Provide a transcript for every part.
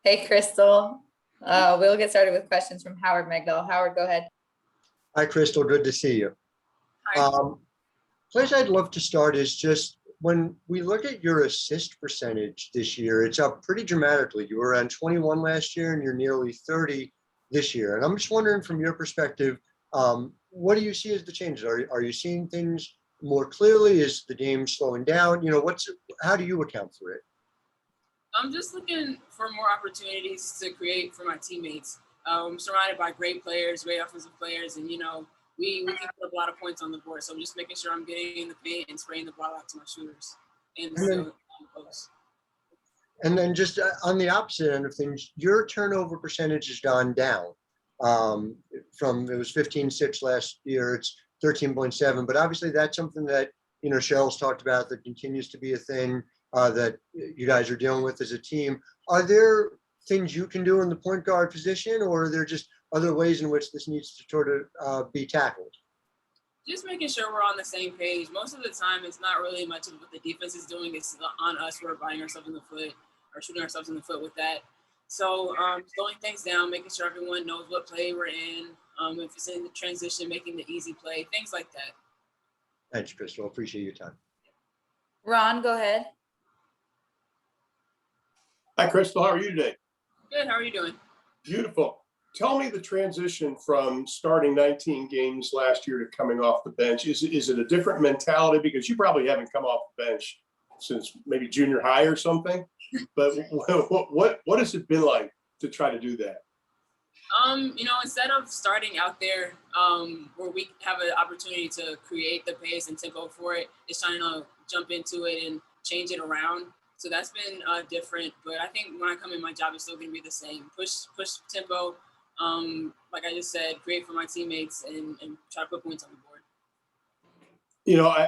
Hey, Crystal. We'll get started with questions from Howard Megdal. Howard, go ahead. Hi, Crystal. Good to see you. Hi. Place I'd love to start is just when we look at your assist percentage this year, it's up pretty dramatically. You were around 21 last year and you're nearly 30 this year. And I'm just wondering from your perspective, what do you see as the changes? Are you seeing things more clearly? Is the game slowing down? How do you account for it? I'm just looking for more opportunities to create for my teammates. I'm surrounded by great players, great offensive players, and we can put a lot of points on the board. So I'm just making sure I'm getting in the paint and spraying the ball out to my shooters. And then just on the opposite end of things, your turnover percentage has gone down. It was 15.6 last year, it's 13.7. But obviously that's something that Cheryl's talked about that continues to be a thing that you guys are dealing with as a team. Are there things you can do in the point guard position, or are there just other ways in which this needs to sort of be tackled? Just making sure we're on the same page. Most of the time, it's not really much of what the defense is doing. It's on us. We're biting ourselves in the foot or shooting ourselves in the foot with that. So slowing things down, making sure everyone knows what play we're in. If it's in the transition, making the easy play, things like that. Thanks, Crystal. Appreciate your time. Ron, go ahead. Hi, Crystal. How are you today? Good. How are you doing? Beautiful. Tell me the transition from starting 19 games last year to coming off the bench. Is it a different mentality? Because you probably haven't come off the bench since maybe junior high or something. But what has it been like to try to do that? Instead of starting out there where we have an opportunity to create the pace and tempo for it, it's trying to jump into it and change it around. So that's been different. But I think when I come in, my job is still going to be the same. Push tempo, like I just said, create for my teammates and try to put points on the board.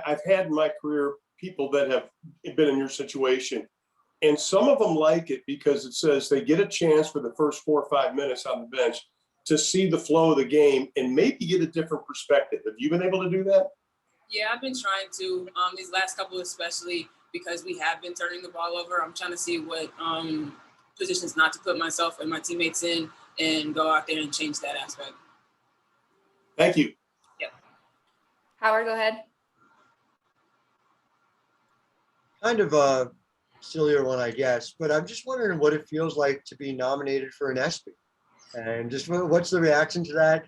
I've had in my career people that have been in your situation, and some of them like it because it says they get a chance for the first 4 or 5 minutes on the bench to see the flow of the game and maybe get a different perspective. Have you been able to do that? Yeah, I've been trying to. These last couple especially, because we have been turning the ball over. I'm trying to see what positions not to put myself and my teammates in and go out there and change that aspect. Thank you. Yep. Howard, go ahead. Kind of a sillier one, I guess, but I'm just wondering what it feels like to be nominated for an ESPY. And just what's the reaction to that?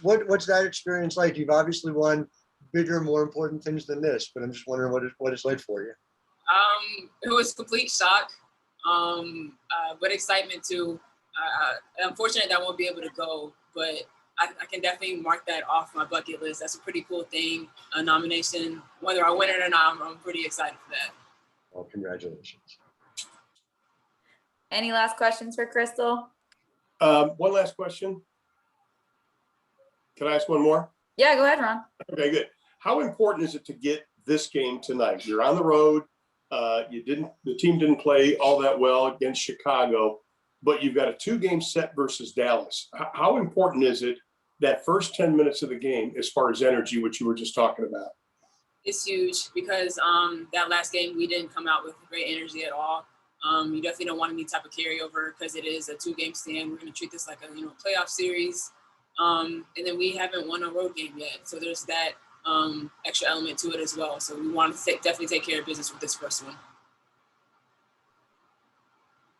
What's that experience like? You've obviously won bigger, more important things than this, but I'm just wondering what it's like for you. It was complete shock, but excitement too. Unfortunate that I won't be able to go, but I can definitely mark that off my bucket list. That's a pretty cool thing, a nomination. Whether I win it or not, I'm pretty excited for that. Well, congratulations. Any last questions for Crystal? One last question. Can I ask one more? Yeah, go ahead, Ron. Okay, good. How important is it to get this game tonight? You're on the road. The team didn't play all that well against Chicago, but you've got a 2-game set versus Dallas. How important is it that first 10 minutes of the game as far as energy, which you were just talking about? It's huge because that last game we didn't come out with great energy at all. You definitely don't want any type of carryover because it is a 2-game stand. We're going to treat this like a playoff series, and then we haven't won a road game yet, so there's that extra element to it as well. So we want to definitely take care of business with this first one.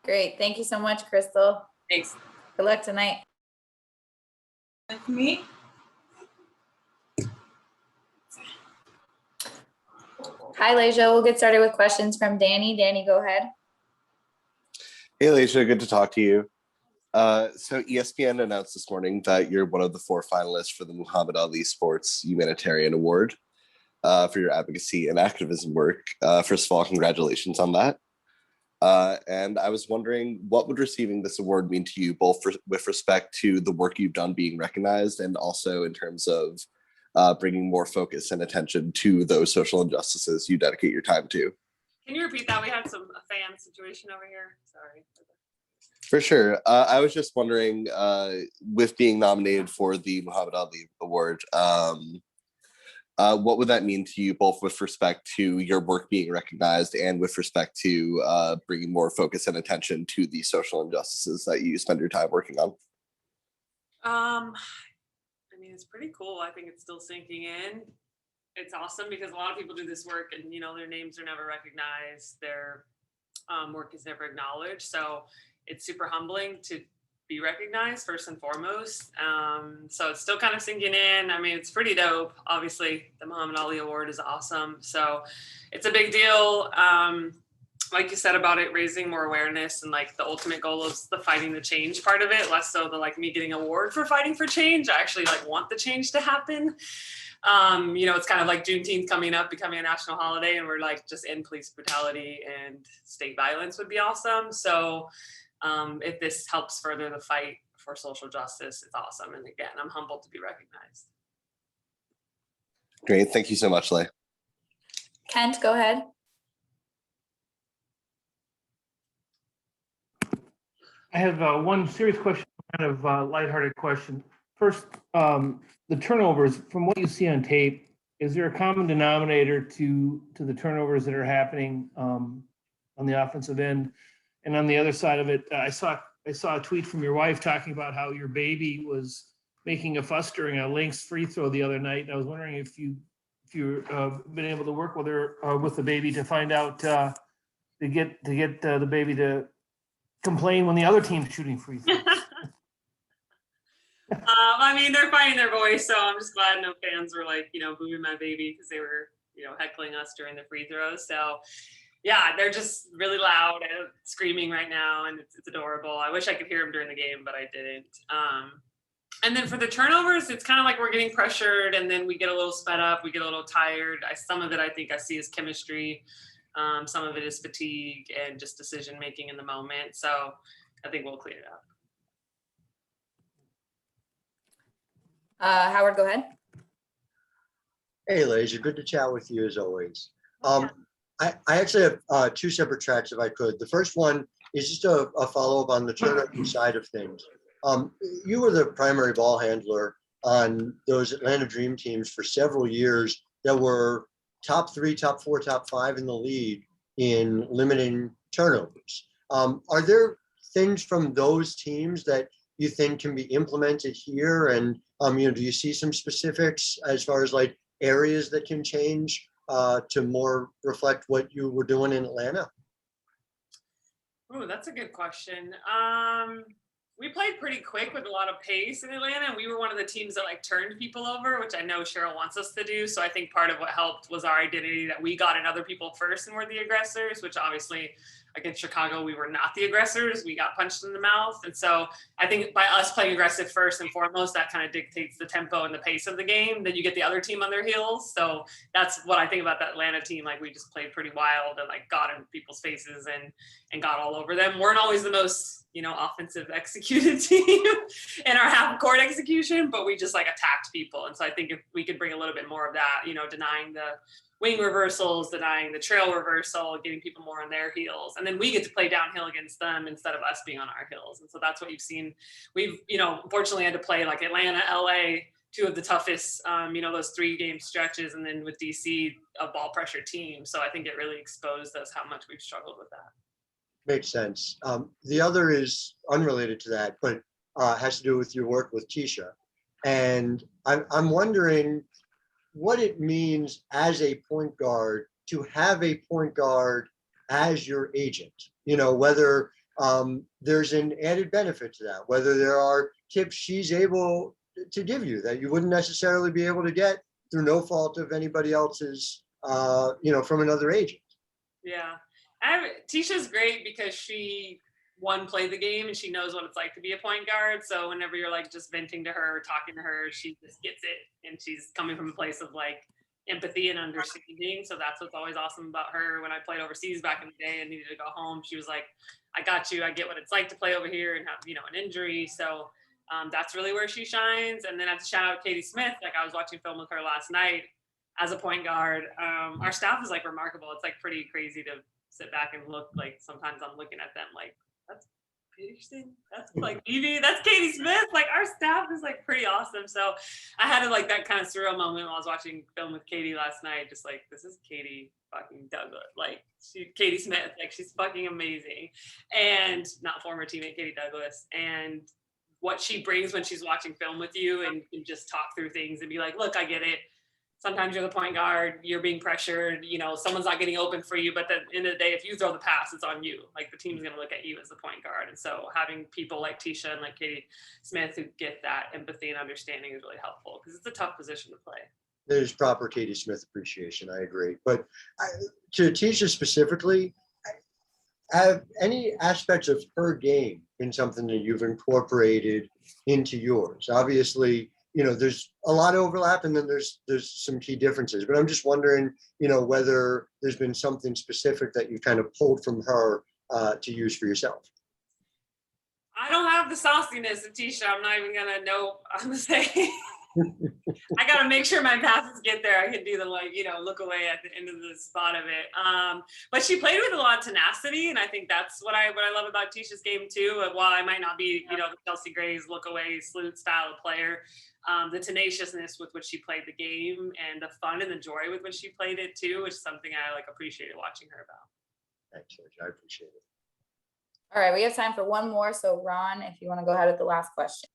Great. Thank you so much, Crystal. Thanks. Good luck tonight. Me? Hi, Leisha. We'll get started with questions from Danny. Danny, go ahead. Hey, Leisha. Good to talk to you. So ESPN announced this morning that you're one of the 4 finalists for the Muhammad Ali Sports Humanitarian Award for your advocacy and activism work. First of all, congratulations on that. And I was wondering, what would receiving this award mean to you, both with respect to the work you've done being recognized and also in terms of bringing more focus and attention to those social injustices you dedicate your time to? Can you repeat that? We had a fan situation over here. Sorry. For sure. I was just wondering, with being nominated for the Muhammad Ali Award, what would that mean to you, both with respect to your work being recognized and with respect to bringing more focus and attention to the social injustices that you spend your time working on? I mean, it's pretty cool. I think it's still sinking in. It's awesome because a lot of people do this work and, their names are never recognized. Their work is never acknowledged. So it's super humbling to be recognized first and foremost. So it's still kind of sinking in. I mean, it's pretty dope. Obviously, the Muhammad Ali Award is awesome. So it's a big deal. Like you said about it, raising more awareness, and like the ultimate goal is the fighting the change part of it, less so the like me getting an award for fighting for change. I actually like want the change to happen. It's kind of like Juneteenth coming up, becoming a national holiday, and we're like just end police brutality and state violence would be awesome. So if this helps further the fight for social justice, it's awesome. And again, I'm humbled to be recognized. Great. Thank you so much, Leigh. Kent, go ahead. I have one serious question, kind of lighthearted question. First, the turnovers, from what you see on tape, is there a common denominator to the turnovers that are happening on the offensive end? And on the other side of it, I saw a tweet from your wife talking about how your baby was making a fuss during a Lynx free throw the other night. And I was wondering if you've been able to work with her with the baby to find out to get the baby to complain when the other team's shooting free throws. I mean, they're finding their voice, so I'm just glad no fans were like, booing my baby because they were, heckling us during the free throws. So yeah, they're just really loud and screaming right now, and it's adorable. I wish I could hear them during the game, but I didn't. And then for the turnovers, it's kind of like we're getting pressured, and then we get a little sped up, we get a little tired. Some of it I think I see as chemistry. Some of it is fatigue and just decision making in the moment. So I think we'll clean it up. Howard, go ahead. Hey, Laser, good to chat with you as always. I actually have two separate tracks if I could. The first one is just a follow-up on the turnover side of things. You were the primary ball handler on those Atlanta Dream teams for several years that were top 3, top 4, top 5 in the league in limiting turnovers. Are there things from those teams that you think can be implemented here? And do you see some specifics as far as like areas that can change to more reflect what you were doing in Atlanta? Oh, that's a good question. We played pretty quick with a lot of pace in Atlanta, and we were one of the teams that like turned people over, which I know Cheryl wants us to do. So I think part of what helped was our identity that we got in other people first and we're the aggressors, which obviously against Chicago, we were not the aggressors. We got punched in the mouth. And so I think by us playing aggressive first and foremost, that kind of dictates the tempo and the pace of the game. Then you get the other team on their heels. So that's what I think about that Atlanta team. Like we just played pretty wild and like got in people's faces and got all over them. Weren't always the most, offensive executed team in our half court execution, but we just like attacked people. And so I think if we could bring a little bit more of that, denying the wing reversals, denying the trail reversal, getting people more on their heels. And then we get to play downhill against them instead of us being on our heels. And so that's what you've seen. We've, unfortunately had to play like Atlanta, LA, two of the toughest, those 3-game stretches. And then with DC, a ball pressure team. So I think it really exposed us how much we've struggled with that. Makes sense. The other is unrelated to that, but has to do with your work with Tisha. And I'm wondering what it means as a point guard to have a point guard as your agent, whether there's an added benefit to that, whether there are tips she's able to give you that you wouldn't necessarily be able to get through no fault of anybody else's, from another agent. Yeah. Tisha's great because she played the game and she knows what it's like to be a point guard. So whenever you're like just venting to her, talking to her, she just gets it. And she's coming from a place of like empathy and understanding. So that's what's always awesome about her. When I played overseas back in the day and needed to go home, she was like, I got you. I get what it's like to play over here and have, an injury. So that's really where she shines. And then I have to shout out Katie Smith. Like I was watching film with her last night as a point guard. Our staff is like remarkable. It's like pretty crazy to sit back and look. Like sometimes I'm looking at them like, Peterson, that's like Evie, that's Katie Smith. Like our staff is like pretty awesome. So I had like that kind of surreal moment while I was watching film with Katie last night. Just like, this is Katie fucking Douglas. Like Katie Smith, like she's fucking amazing. And not former teammate Katie Douglas. And what she brings when she's watching film with you and can just talk through things and be like, look, I get it. Sometimes you're the point guard, you're being pressured, you know, someone's not getting open for you, but at the end of the day, if you throw the pass, it's on you. Like the team's gonna look at you as the point guard. And so having people like Tisha and like Katie Smith who get that empathy and understanding is really helpful because it's a tough position to play. There's proper Katie Smith appreciation. I agree. But to Tisha specifically, have any aspects of her game been something that you've incorporated into yours? Obviously, you know, there's a lot of overlap and then there's some key differences, but I'm just wondering, you know, whether there's been something specific that you've kind of pulled from her to use for yourself. I don't have the sauciness of Tisha. I'm not even gonna know. I'm gonna say I gotta make sure my passes get there. I can do the like, you know, look away at the end of the spot of it. But she played with a lot of tenacity, and I think that's what I love about Tisha's game too. While I might not be, you know, the Chelsea Gray's look away salute style of player, the tenaciousness with which she played the game and the fun and the joy with which she played it too, is something I like appreciated watching her about. Thanks, George. I appreciate it. All right, we have time for one more. So Ron, if you want to go ahead with the last question.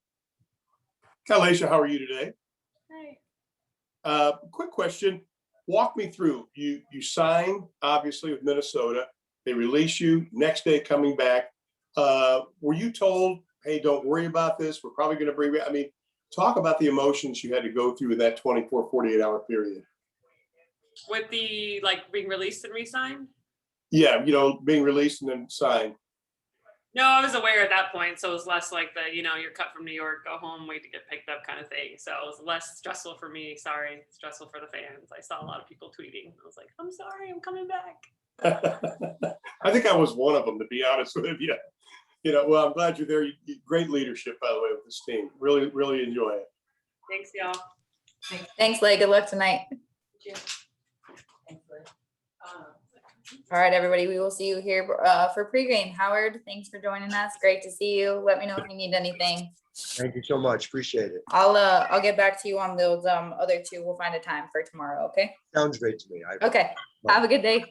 Kalaisha, how are you today? Hey. Quick question. Walk me through. You sign, obviously, with Minnesota. They release you. Next day coming back. Were you told, hey, don't worry about this. We're probably going to bring you. I mean, talk about the emotions you had to go through in that 24, 48-hour period. With the like being released and re-signed? Yeah, you know, being released and then signed. No, I was aware at that point. So it was less like the, you know, you're cut from New York, go home, wait to get picked up kind of thing. So it was less stressful for me. Sorry, stressful for the fans. I saw a lot of people tweeting. I was like, I'm sorry, I'm coming back. I think I was one of them, to be honest with you. You know, well, I'm glad you're there. Great leadership, by the way, with this team. Really, really enjoy it. Thanks, y'all. Thanks, Leigh. Good luck tonight. All right, everybody, we will see you here for pregame. Howard, thanks for joining us. Great to see you. Let me know if you need anything. Thank you so much. Appreciate it. I'll get back to you on those other two. We'll find a time for tomorrow, okay? Sounds great to me. Okay. Have a good day.